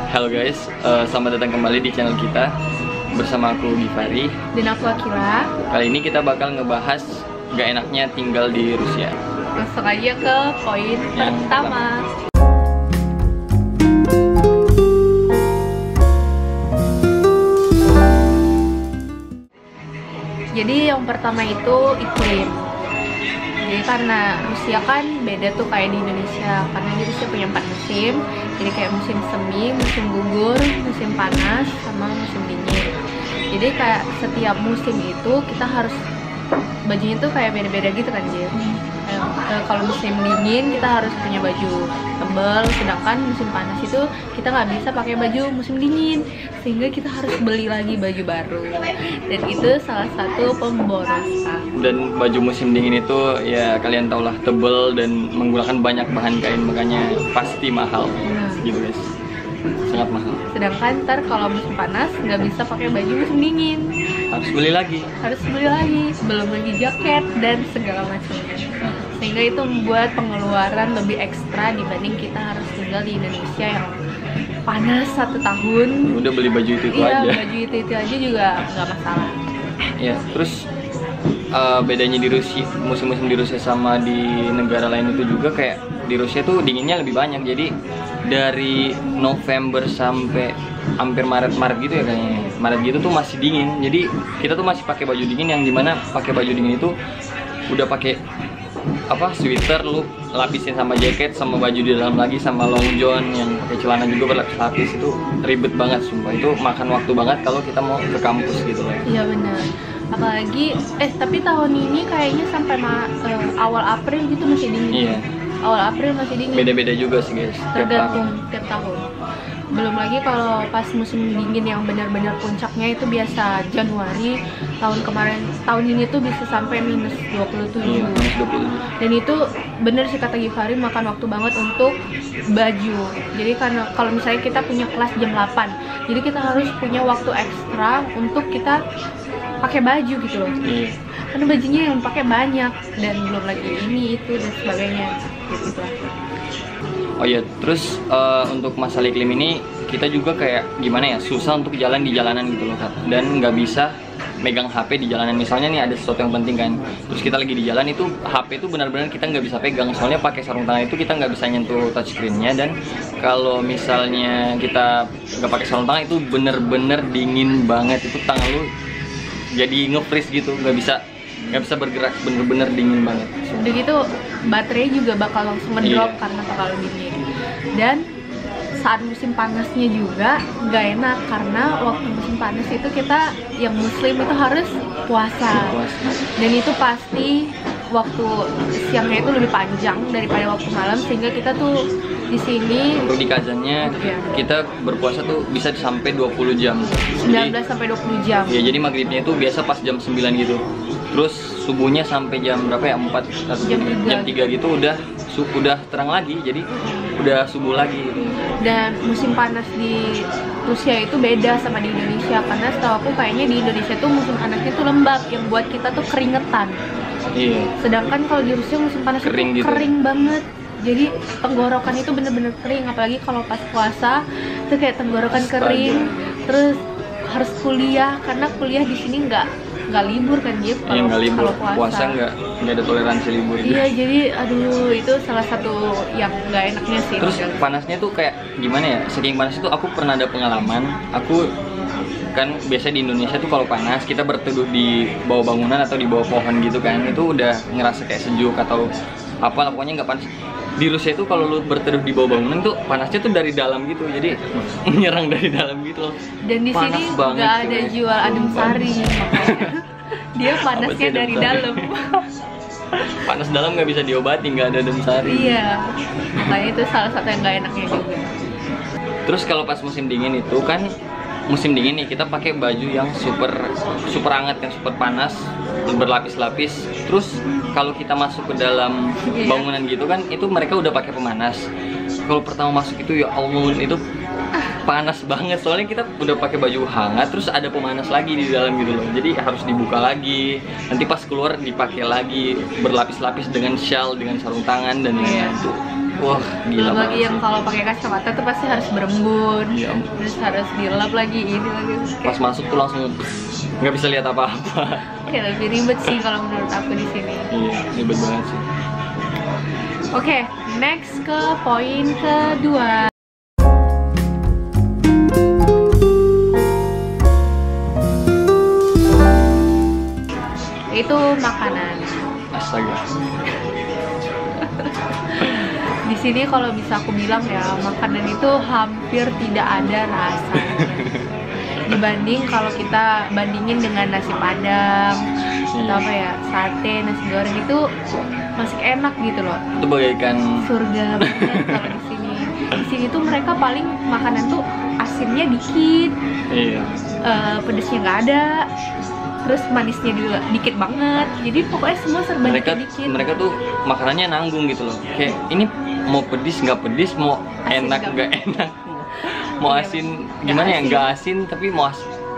Halo guys, selamat datang kembali di channel kita. Bersama aku Givari dan aku Akila. Kali ini kita bakal ngebahas gak enaknya tinggal di Rusia. Langsung aja ke poin pertama. Jadi yang pertama itu iklim. Jadi karena Rusia kan beda tuh kayak di Indonesia. Karena di Rusia punya 4 musim. Jadi kayak musim semi, musim gugur, musim panas, sama musim dingin. Jadi kayak setiap musim itu kita harus bajunya tuh kayak beda-beda gitu kan, Jir. Kalau musim dingin kita harus punya baju tebal, sedangkan musim panas itu kita nggak bisa pakai baju musim dingin, sehingga kita harus beli lagi baju baru. Dan itu salah satu pemborosan. Dan baju musim dingin itu ya kalian tau lah, tebal dan menggunakan banyak bahan kain, makanya pasti mahal. Gitu guys, sangat mahal. Sedangkan ntar kalau musim panas nggak bisa pakai baju musim dingin, harus beli lagi, belum lagi jaket dan segala macamnya. Sehingga itu membuat pengeluaran lebih ekstra dibanding kita harus tinggal di Indonesia yang panas 1 tahun. Udah beli baju itu iya, aja. Baju itu aja juga nggak masalah. Ya, terus bedanya di Rusia, musim-musim di Rusia sama di negara lain itu juga kayak di Rusia tuh dinginnya lebih banyak. Jadi dari November sampai hampir Maret gitu ya kayaknya. Maret gitu tuh masih dingin. Jadi kita tuh masih pakai baju dingin, yang dimana pakai baju dingin itu udah pakai sweater, lu lapisin sama jaket, sama baju di dalam lagi, sama long john yang pakai celana juga berlapis-lapis. Itu ribet banget sumpah. Itu makan waktu banget kalau kita mau ke kampus gitu loh. Iya benar. Apalagi tapi tahun ini kayaknya sampai awal April gitu masih dingin. Iya. Awal April masih dingin. Beda-beda juga sih guys. Tergantung tiap tahun. Belum lagi kalau pas musim dingin yang benar-benar puncaknya itu biasa Januari. Tahun ini tuh bisa sampai minus 27. Iya, minus 27. Dan itu bener sih kata Givari, makan waktu banget untuk baju. Jadi karena kalau misalnya kita punya kelas jam 8, jadi kita harus punya waktu ekstra untuk kita pakai baju gitu loh. Iya. Karena bajunya yang pakai banyak, dan belum lagi ini itu dan sebagainya gitu lah. Oh iya, terus untuk masalah iklim ini kita juga kayak gimana ya, susah untuk jalan di jalanan gitu loh, dan nggak bisa megang HP di jalanan. Misalnya nih ada sesuatu yang penting kan, terus kita lagi di jalan, itu HP itu benar-benar kita nggak bisa pegang, soalnya pakai sarung tangan itu kita nggak bisa nyentuh touchscreen-nya. Dan kalau misalnya kita nggak pakai sarung tangan itu bener-bener dingin banget, itu tangan lu jadi nge-freeze gitu, nggak bisa bergerak, bener-bener dingin banget. Udah gitu baterai juga bakal langsung ngedrop karena bakal dingin. Dan saat musim panasnya juga nggak enak, karena waktu musim panas itu kita yang muslim itu harus puasa. Dan itu pasti waktu siangnya itu lebih panjang daripada waktu malam, sehingga kita tuh di sini untuk di kazannya kita berpuasa tuh bisa sampai 20 jam. 19 sampai 20 jam. Ya, jadi maghribnya itu biasa pas jam 9 gitu. Terus subuhnya sampai jam berapa ya? 4 atau jam 3 gitu udah terang lagi. Jadi udah subuh lagi. Dan musim panas di Rusia itu beda sama di Indonesia, karena setahu aku kayaknya di Indonesia tuh musim panasnya tuh lembab yang buat kita tuh keringetan. Iya. Sedangkan kalau di Rusia musim panas kering itu gitu. Kering banget. Jadi tenggorokan itu bener-bener kering, apalagi kalau pas puasa itu kayak tenggorokan kering. Terus harus kuliah, karena kuliah di sini nggak libur kan, Jip. Iya, nggak libur. Kalau puasa nggak ada toleransi libur. Iya, jadi aduh, itu salah satu yang nggak enaknya sih. Terus panasnya tuh kayak gimana ya? Saking panas itu aku pernah ada pengalaman. Aku kan biasa di Indonesia tuh kalau panas kita berteduh di bawah bangunan atau di bawah pohon gitu kan, itu udah ngerasa kayak sejuk atau apa, pokoknya nggak panas. Di Rusia itu kalau lu berteduh di bawah bangunan tuh panasnya tuh dari dalam gitu, jadi menyerang dari dalam gitu loh. Dan di sini nggak ada jual adem sari, makanya dia panasnya dari dalam. Panas dalam nggak bisa diobati, nggak ada adem sari. Iya, makanya itu salah satu yang nggak enaknya juga. Terus kalau pas musim dingin itu kan, musim dingin nih kita pakai baju yang super hangat, yang super panas, berlapis-lapis. Terus kalau kita masuk ke dalam bangunan gitu kan, itu mereka udah pakai pemanas. Kalau pertama masuk itu ya Allah, itu panas banget, soalnya kita udah pakai baju hangat terus ada pemanas lagi di dalam gitu loh. Jadi harus dibuka lagi, nanti pas keluar dipakai lagi berlapis-lapis dengan shawl, dengan sarung tangan dan lain-lain. Itu Wah, gila Belum lagi banget yang sih. kalau pakai kacamata tuh pasti harus berembun, Iya. terus harus dilap lagi ini lagi. Pas masuk tuh langsung nggak bisa lihat apa-apa. Kayak lebih ribet sih kalau menurut aku di sini. Iya, ribet banget sih. Oke, next ke poin kedua. Itu makanan. Astaga. Di sini kalau bisa aku bilang ya, makanan itu hampir tidak ada rasanya. Dibanding kalau kita bandingin dengan nasi padang atau apa ya, sate, nasi goreng itu masih enak gitu loh. Itu bagaikan Surga banget kalau di sini. Di sini tuh mereka paling makanan tuh asinnya dikit, iya. pedesnya nggak ada, terus manisnya juga dikit banget. Jadi pokoknya semua serba Mereka dikit. mereka tuh makanannya nanggung gitu loh. Kayak ini mau pedis nggak pedis, mau Asin enak nggak nggak enak, mau Iya, asin nggak gimana ya, asin. nggak asin tapi mau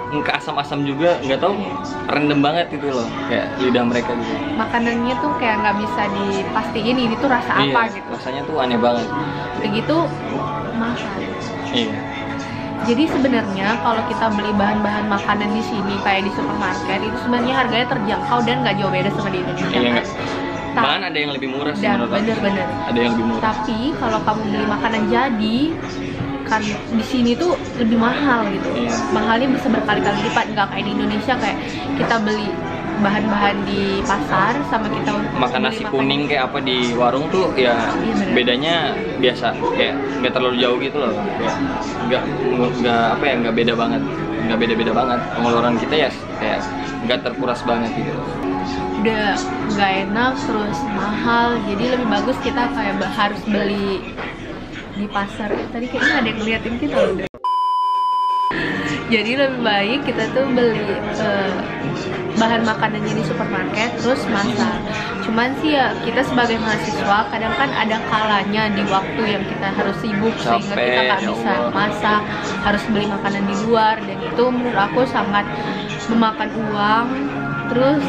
nggak asam-asam juga, nggak tahu, random banget gitu loh, kayak lidah mereka gitu. Makanannya tuh kayak nggak bisa dipastiin ini tuh rasa apa Iya, gitu. rasanya tuh aneh banget. Begitu mahal. Iya. Jadi sebenarnya kalau kita beli bahan-bahan makanan di sini kayak di supermarket itu sebenarnya harganya terjangkau dan nggak jauh beda sama di Indonesia. Iya, kan? nggak. Bahkan ada yang lebih murah sih Dan menurut aku. bener-bener. Ada yang lebih murah. Tapi kalau kamu beli makanan jadi kan di sini tuh lebih mahal gitu. Iya. Mahalnya bisa berkali-kali lipat, nggak kayak di Indonesia kayak kita beli bahan-bahan di pasar sama kita Makan beli nasi makanan. kuning kayak apa di warung tuh ya Iya, bener. bedanya biasa, kayak nggak terlalu jauh gitu loh, kayak nggak apa ya, nggak beda banget, nggak beda-beda banget. Pengeluaran kita ya kayak nggak terkuras banget gitu. Udah nggak enak terus mahal, jadi lebih bagus kita kayak harus beli di pasar. Tadi kayaknya ada yang ngeliatin kita loh. Jadi lebih baik kita tuh beli bahan makanannya di supermarket terus masak. Cuman sih ya kita sebagai mahasiswa kadang kan ada kalanya di waktu yang kita harus sibuk sehingga Capek, kita nggak ya bisa Allah. masak, harus beli makanan di luar, dan itu menurut aku sangat memakan uang. Terus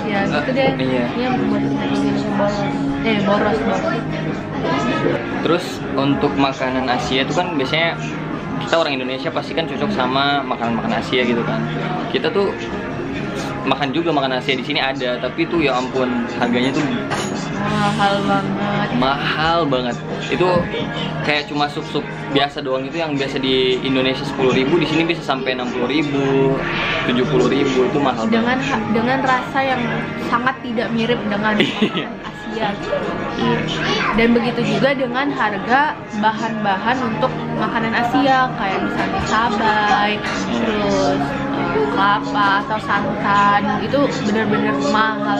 ya gitu deh, Iya. ya buat lebih boros. Terus untuk makanan Asia itu kan biasanya kita orang Indonesia pasti kan cocok sama makanan-makanan Asia gitu kan. Kita tuh makan juga makanan Asia di sini ada, tapi tuh ya ampun harganya tuh Mahal banget. mahal banget. Itu kayak cuma sup-sup biasa doang itu yang biasa di Indonesia 10.000 di sini bisa sampai 60.000, 70.000, itu mahal dengan banget. dengan rasa yang sangat tidak mirip dengan Iya. Asia gitu. Iya. Dan begitu juga dengan harga bahan-bahan untuk makanan Asia kayak misalnya cabai, terus kelapa atau santan, itu benar-benar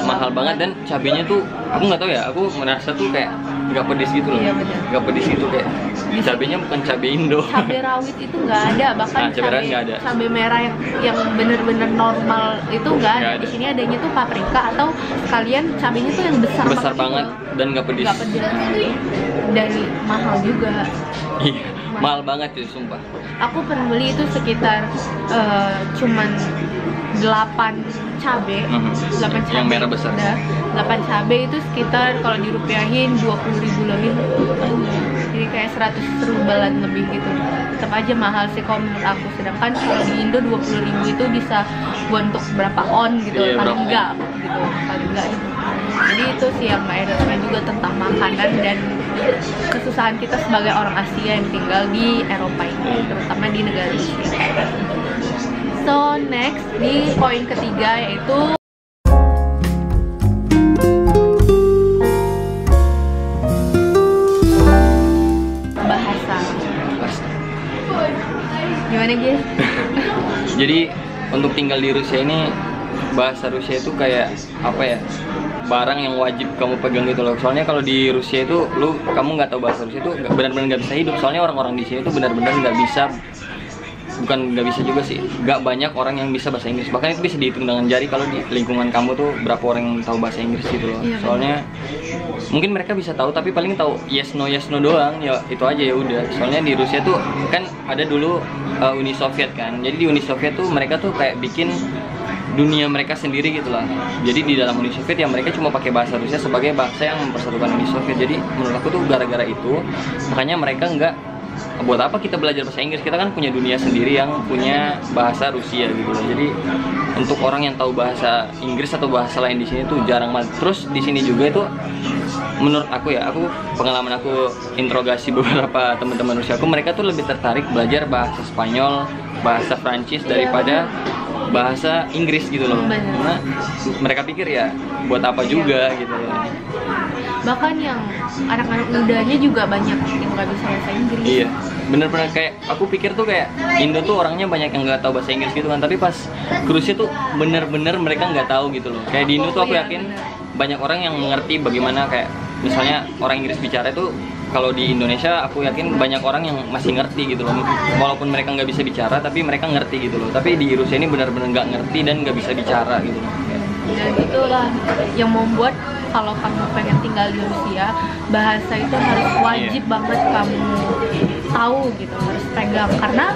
Mahal banget, dan cabenya tuh aku nggak tahu ya, aku merasa tuh kayak nggak pedes gitu loh. Iya, bener. Nggak pedes gitu, kayak cabenya bukan cabai Indo. cabai rawit itu nggak ada, bahkan Nah, cabai rawit nggak ada. cabai merah yang benar-benar normal itu nggak ada. Nggak ada. Di sini adanya tuh paprika atau sekalian cabainya tuh yang besar Besar banget gitu. dan nggak pedes. Nggak pedes dan mahal juga. Iya, mahal banget tuh sumpah. Aku pernah beli itu sekitar cuman 8 cabai, Mhm. 8 cabai. Yang merah besar. Udah, 8 cabai itu sekitar kalau dirupiahin 20.000 lebih. Jadi kayak 100 ribuan lebih gitu. Tetap aja mahal sih kalau menurut aku. Sedangkan kalau di Indo 20.000 itu bisa buat untuk berapa on gitu, Iya, paling berapa enggak gitu, paling enggak gitu. Jadi itu sih yang nggak enaknya juga tentang makanan dan kesusahan kita sebagai orang Asia yang tinggal di Eropa ini, terutama di negara Rusia. So next di poin ketiga yaitu bahasa. Gimana Gil? Jadi untuk tinggal di Rusia ini, bahasa Rusia itu kayak apa ya, barang yang wajib kamu pegang gitu loh. Soalnya kalau di Rusia itu kamu nggak tahu bahasa Rusia itu benar-benar nggak bisa hidup. Soalnya orang-orang di sini itu benar-benar nggak bisa, bukan nggak bisa juga sih, nggak banyak orang yang bisa bahasa Inggris. Bahkan itu bisa dihitung dengan jari kalau di lingkungan kamu tuh berapa orang yang tahu bahasa Inggris gitu loh. Iya, Soalnya mungkin mereka bisa tahu tapi paling tahu yes no doang, ya itu aja ya udah. Soalnya di Rusia tuh kan ada dulu Uni Soviet kan, jadi di Uni Soviet tuh mereka tuh kayak bikin dunia mereka sendiri gitu lah. Jadi di dalam Uni Soviet ya mereka cuma pakai bahasa Rusia sebagai bahasa yang mempersatukan Uni Soviet. Jadi menurut aku tuh gara-gara itu makanya mereka nggak, buat apa kita belajar bahasa Inggris, kita kan punya dunia sendiri yang punya bahasa Rusia gitu loh. Jadi untuk orang yang tahu bahasa Inggris atau bahasa lain di sini tuh jarang banget. Terus di sini juga itu menurut aku ya, aku pengalaman aku interogasi beberapa teman-teman Rusia aku, mereka tuh lebih tertarik belajar bahasa Spanyol, bahasa Prancis daripada bahasa Inggris gitu loh. Karena mereka pikir ya buat apa juga gitu loh. Bahkan yang anak-anak mudanya juga banyak yang nggak bisa bahasa Inggris. Iya, bener-bener kayak aku pikir tuh kayak Indo tuh orangnya banyak yang nggak tahu bahasa Inggris gitu kan, tapi pas ke Rusia tuh bener-bener mereka nggak tahu gitu loh. Kayak di Indo tuh aku yakin banyak orang yang mengerti bagaimana kayak misalnya orang Inggris bicara itu. Kalau di Indonesia aku yakin banyak orang yang masih ngerti gitu loh, walaupun mereka nggak bisa bicara tapi mereka ngerti gitu loh. Tapi di Rusia ini benar-benar nggak ngerti dan nggak bisa bicara gitu loh. Dan itulah yang membuat kalau kamu pengen tinggal di Rusia, bahasa itu harus wajib banget kamu tahu gitu, harus pegang. Karena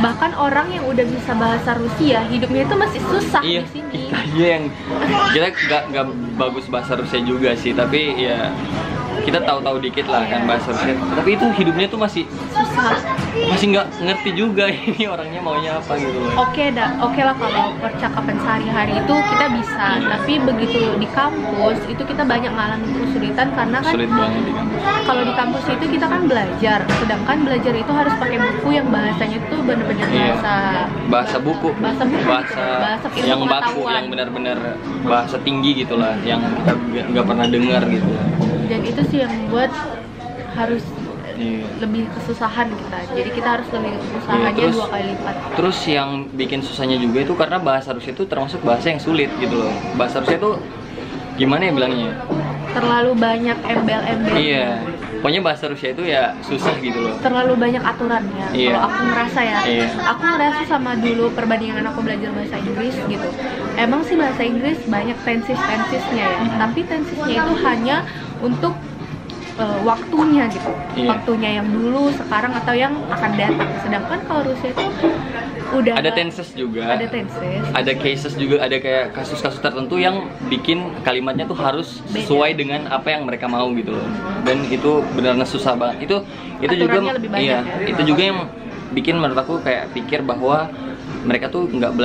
bahkan orang yang udah bisa bahasa Rusia, hidupnya itu masih susah di sini. Kita nggak bagus bahasa Rusia juga sih, tapi ya kita tahu-tahu dikit lah kan bahasa Rusia. Tapi itu hidupnya tuh masih susah, masih nggak ngerti juga ini orangnya maunya apa gitu loh. Oke lah kalau percakapan sehari-hari itu kita bisa, tapi begitu di kampus itu kita banyak ngalamin kesulitan karena kan sulit banget di kampus. Kalau di kampus itu kita kan belajar, sedangkan belajar itu harus pakai buku yang bahasanya tuh bener-bener bahasa buku, bahasa ilmu yang baku, pengetahuan, yang benar-benar bahasa tinggi gitulah, yang kita nggak pernah dengar gitu. Dan itu sih yang membuat harus lebih kesusahan kita. Jadi kita harus lebih kesusahannya terus, 2 kali lipat. Terus yang bikin susahnya juga itu karena bahasa Rusia itu termasuk bahasa yang sulit gitu loh. Bahasa Rusia itu gimana ya bilangnya? Terlalu banyak embel-embel. Iya. Pokoknya bahasa Rusia itu ya susah gitu loh. Terlalu banyak aturannya. Kalau aku ngerasa ya, aku ngerasa sama dulu perbandingan aku belajar bahasa Inggris gitu. Emang sih bahasa Inggris banyak tensis-tensisnya ya, tapi tensisnya itu hanya untuk waktunya gitu, waktunya yang dulu, sekarang atau yang akan datang. Sedangkan kalau Rusia itu udah ada tenses juga, ada cases juga, ada kayak kasus-kasus tertentu yang bikin kalimatnya tuh harus sesuai dengan apa yang mereka mau gitu loh. Dan itu benar-benar susah banget. Itu juga itu juga yang bikin menurut aku kayak pikir bahwa mereka tuh nggak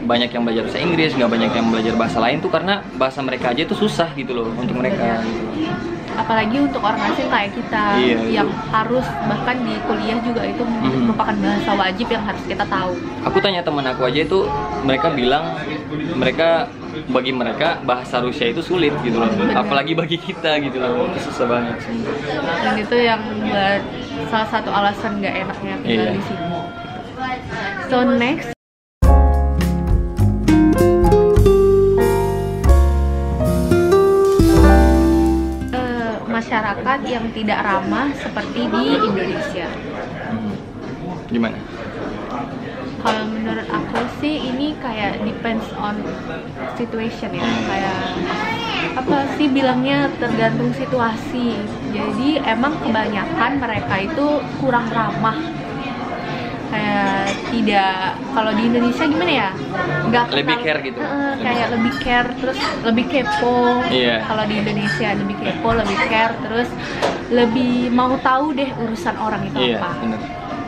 banyak yang belajar bahasa Inggris, nggak banyak yang belajar bahasa lain tuh karena bahasa mereka aja itu susah gitu loh untuk mereka. Apalagi untuk orang asing kayak kita yang harus bahkan di kuliah juga itu merupakan bahasa wajib yang harus kita tahu. Aku tanya teman aku aja itu, mereka bilang bagi mereka bahasa Rusia itu sulit gitu loh. Apalagi bagi kita gitu loh, susah banget. Dan itu yang buat salah satu alasan nggak enaknya tinggal di sini. So next. Masyarakat yang tidak ramah seperti di Indonesia. Gimana? Kalau menurut aku sih ini kayak depends on situation ya, kayak apa sih bilangnya, tergantung situasi. Jadi emang kebanyakan mereka itu kurang ramah. Kayak tidak, kalau di Indonesia gimana ya, nggak lebih care gitu, kayak lebih care, terus lebih kepo. Kalau di Indonesia lebih kepo, lebih care, terus lebih mau tahu deh urusan orang itu apa. Bener.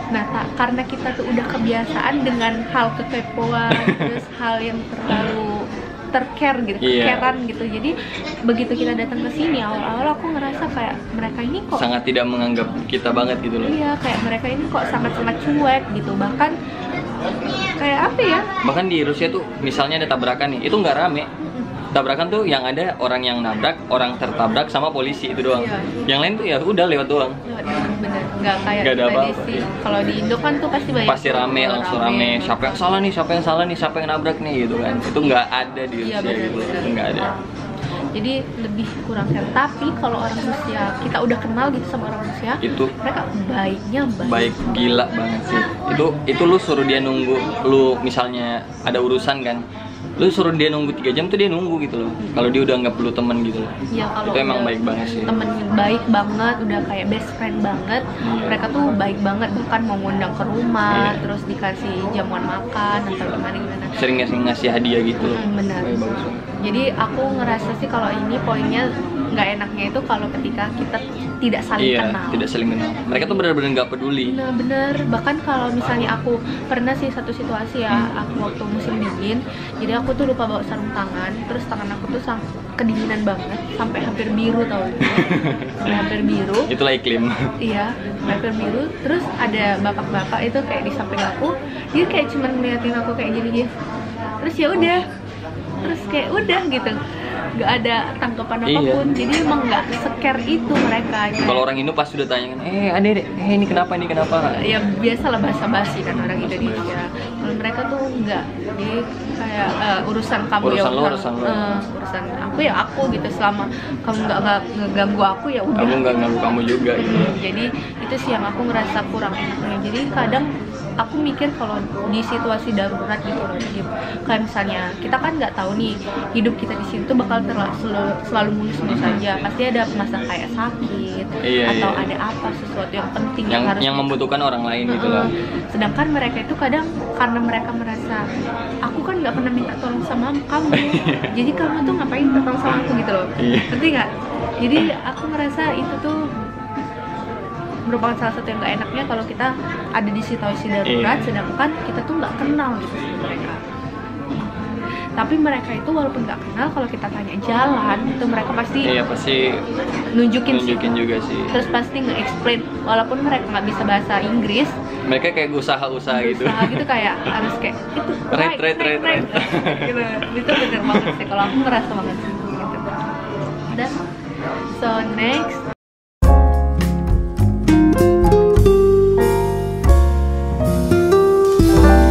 Nah karena kita tuh udah kebiasaan dengan hal kekepoan, terus hal yang terlalu tercare gitu, kecarean gitu. Jadi begitu kita datang ke sini, awal-awal aku ngerasa kayak mereka ini kok sangat tidak menganggap kita banget gitu loh. Iya, kayak mereka ini kok sangat-sangat cuek gitu. Bahkan kayak apa ya? Bahkan di Rusia tuh misalnya ada tabrakan nih, itu nggak rame. Tabrakan tuh yang ada orang yang nabrak, orang tertabrak sama polisi itu doang. Yang lain tuh ya udah lewat doang. Bener, nggak kayak ada apa-apa. Kalau di Indo kan tuh pasti banyak. Pasti rame, langsung rame. Siapa yang salah nih, siapa yang salah nih, siapa yang nabrak nih gitu kan. Itu nggak ada di Rusia gitu. Itu nggak ada. Jadi lebih kurang care. Tapi kalau orang Rusia, kita udah kenal gitu sama orang Rusia, itu mereka baiknya baik gila banget sih. Itu lu suruh dia nunggu, lu misalnya ada urusan kan, lu suruh dia nunggu 3 jam tuh dia nunggu gitu loh. Kalau dia udah nggak perlu teman gitu loh. Ya, kalau itu emang udah baik banget sih. Temen baik banget, udah kayak best friend banget. Mereka tuh baik banget, bahkan mau ngundang ke rumah, terus dikasih jamuan makan atau gimana. Sering ngasih hadiah gitu loh. Benar. Bagus banget. Jadi aku ngerasa sih kalau ini poinnya nggak enaknya itu kalau ketika kita tidak saling kenal. Tidak saling kenal. Mereka tuh benar-benar nggak peduli. Nah bener, bahkan kalau misalnya aku pernah sih satu situasi ya, aku waktu musim dingin, jadi aku tuh lupa bawa sarung tangan, terus tangan aku tuh kedinginan banget, sampai hampir biru tau gitu. Sampai hampir biru. Itulah iklim. Iya, hampir biru. Terus ada bapak-bapak itu kayak di samping aku, dia kayak cuman ngeliatin aku kayak gini. Terus ya udah, terus kayak udah gitu, nggak ada tanggapan apapun. Jadi emang nggak se-care itu mereka. Kalau orang Indo pasti udah tanya kan, adek, ini kenapa, ini kenapa? Ya biasalah basa-basi kan orang Indonesia. Kalau mereka tuh enggak, jadi kayak urusan kamu Urusan ya lo, urusan lo. Urusan aku ya aku gitu, selama kamu nggak ngeganggu aku ya udah. Kamu nggak ganggu kamu juga gitu. Jadi itu sih yang aku ngerasa kurang enaknya. Jadi kadang aku mikir kalau di situasi darurat gitu loh, kayak misalnya kita kan nggak tahu nih hidup kita di situ bakal selalu mulus-mulus saja, pasti ada masa kayak sakit atau ada apa sesuatu yang penting yang membutuhkan orang lain gitu lah. Sedangkan mereka itu kadang karena mereka merasa aku kan nggak pernah minta tolong sama kamu, jadi kamu tuh ngapain minta tolong sama aku gitu loh, ngerti nggak? Jadi aku ngerasa itu tuh merupakan salah satu yang gak enaknya kalau kita ada di situasi darurat, sedangkan kita tuh nggak kenal gitu sama mereka. Tapi mereka itu walaupun nggak kenal, kalau kita tanya jalan itu mereka pasti nunjukin juga sih. Terus pasti nge-explain walaupun mereka nggak bisa bahasa Inggris, mereka kayak usaha gitu. Gitu kayak harus kayak itu right. Gitu. Itu bener banget sih, kalau aku ngerasa banget sih gitu. Udah, so next